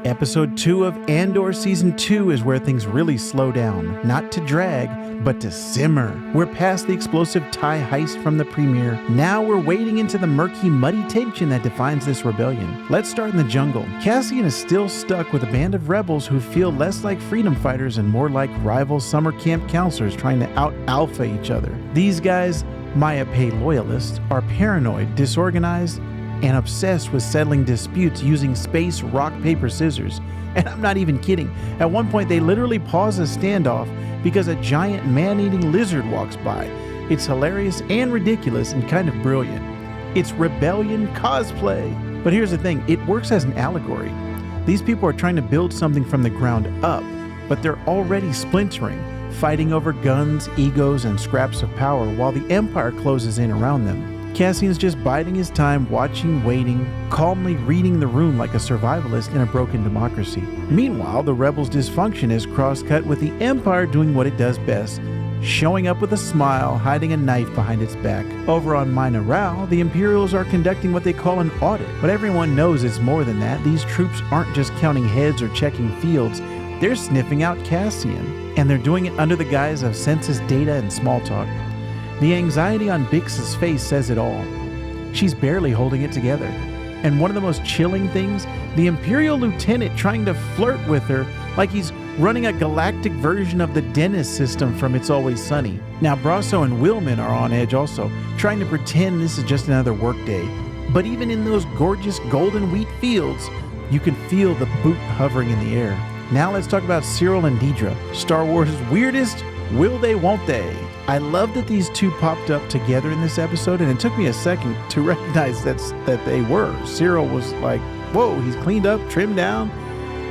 Episode 2 of Andor Season 2 is where things really slow down, not to drag, but to simmer. We're past the explosive TIE heist from the premiere. Now we're wading into the murky, muddy tension that defines this rebellion. Let's start in the jungle. Cassian is still stuck with a band of rebels who feel less like freedom fighters and more like rival summer camp counselors trying to out-alpha each other. These guys, Maya Pei loyalists, are paranoid, disorganized, and obsessed with settling disputes using space, rock, paper, scissors. And I'm not even kidding. At one point, they literally pause a standoff because a giant man-eating lizard walks by. It's hilarious and ridiculous and kind of brilliant. It's rebellion cosplay. But here's the thing, it works as an allegory. These people are trying to build something from the ground up, but they're already splintering, fighting over guns, egos, and scraps of power while the Empire closes in around them. Cassian's just biding his time, watching, waiting, calmly reading the room like a survivalist in a broken democracy. Meanwhile, the rebels' dysfunction is cross-cut with the Empire doing what it does best, showing up with a smile, hiding a knife behind its back. Over on Meero, the Imperials are conducting what they call an audit, but everyone knows it's more than that. These troops aren't just counting heads or checking fields, they're sniffing out Cassian, and they're doing it under the guise of census data and small talk. The anxiety on Bix's face says it all. She's barely holding it together. And one of the most chilling things, the Imperial lieutenant trying to flirt with her like he's running a galactic version of the Dennis system from It's Always Sunny. Now Brasso and Willman are on edge also, trying to pretend this is just another workday. But even in those gorgeous golden wheat fields, you can feel the boot hovering in the air. Now let's talk about Siril and Dedra, Star Wars' weirdest will they, won't they? I love that these two popped up together in this episode, and it took me a second to recognize that they were. Syril was like, whoa, he's cleaned up, trimmed down.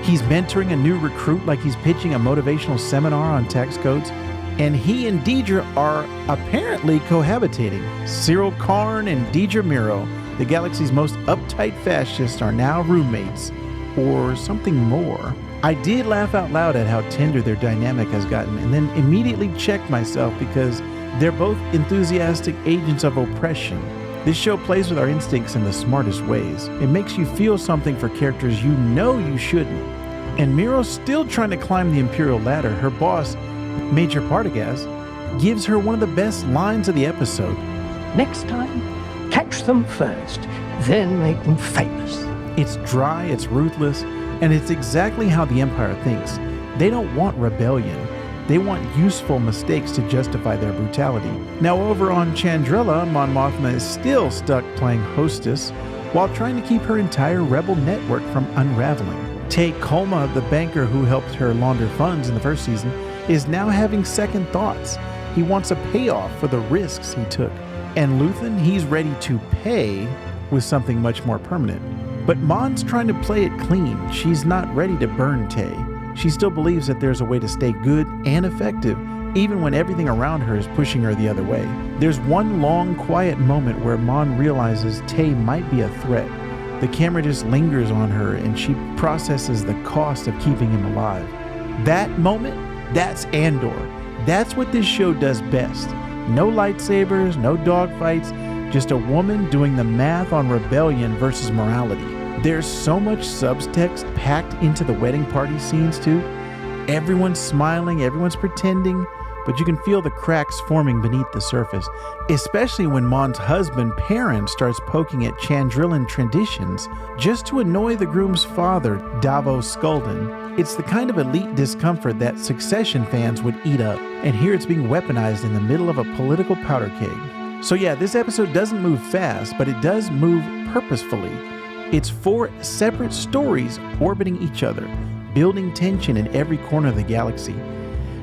He's mentoring a new recruit like he's pitching a motivational seminar on tax codes. And he and Dedra are apparently cohabitating. Syril Karn and Dedra Meero, the galaxy's most uptight fascists, are now roommates. Or something more. I did laugh out loud at how tender their dynamic has gotten, and then immediately checked myself because they're both enthusiastic agents of oppression. This show plays with our instincts in the smartest ways. It makes you feel something for characters you know you shouldn't. And Meero's still trying to climb the Imperial ladder. Her boss, Major Partagaz, gives her one of the best lines of the episode. Next time, catch them first, then make them famous. It's dry, it's ruthless, and it's exactly how the Empire thinks. They don't want rebellion. They want useful mistakes to justify their brutality. Now over on Chandrila, Mon Mothma is still stuck playing hostess while trying to keep her entire rebel network from unraveling. Tay Kolma, the banker who helped her launder funds in the first season, is now having second thoughts. He wants a payoff for the risks he took. And Luthen, he's ready to pay with something much more permanent. But Mon's trying to play it clean. She's not ready to burn Tay. She still believes that there's a way to stay good and effective, even when everything around her is pushing her the other way. There's one long, quiet moment where Mon realizes Tay might be a threat. The camera just lingers on her and she processes the cost of keeping him alive. That moment, that's Andor. That's what this show does best. No lightsabers, no dogfights, just a woman doing the math on rebellion versus morality. There's so much subtext packed into the wedding party scenes too. Everyone's smiling, everyone's pretending, but you can feel the cracks forming beneath the surface, especially when Mon's husband, Perrin, starts poking at Chandrilan traditions just to annoy the groom's father, Davos Skulden. It's the kind of elite discomfort that Succession fans would eat up, and here it's being weaponized in the middle of a political powder keg. So yeah, this episode doesn't move fast, but it does move purposefully. It's 4 separate stories orbiting each other, building tension in every corner of the galaxy.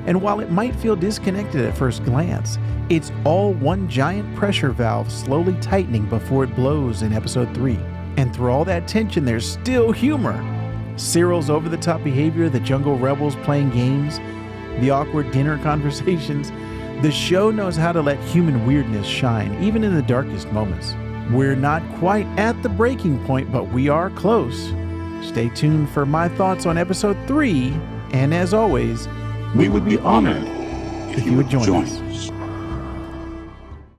And while it might feel disconnected at first glance, it's all one giant pressure valve slowly tightening before it blows in episode 3. And through all that tension, there's still humor. Syril's over-the-top behavior, the jungle rebels playing games, the awkward dinner conversations. The show knows how to let human weirdness shine, even in the darkest moments. We're not quite at the breaking point, but we are close. Stay tuned for my thoughts on episode 3, and as always, we would be honored if you would join us.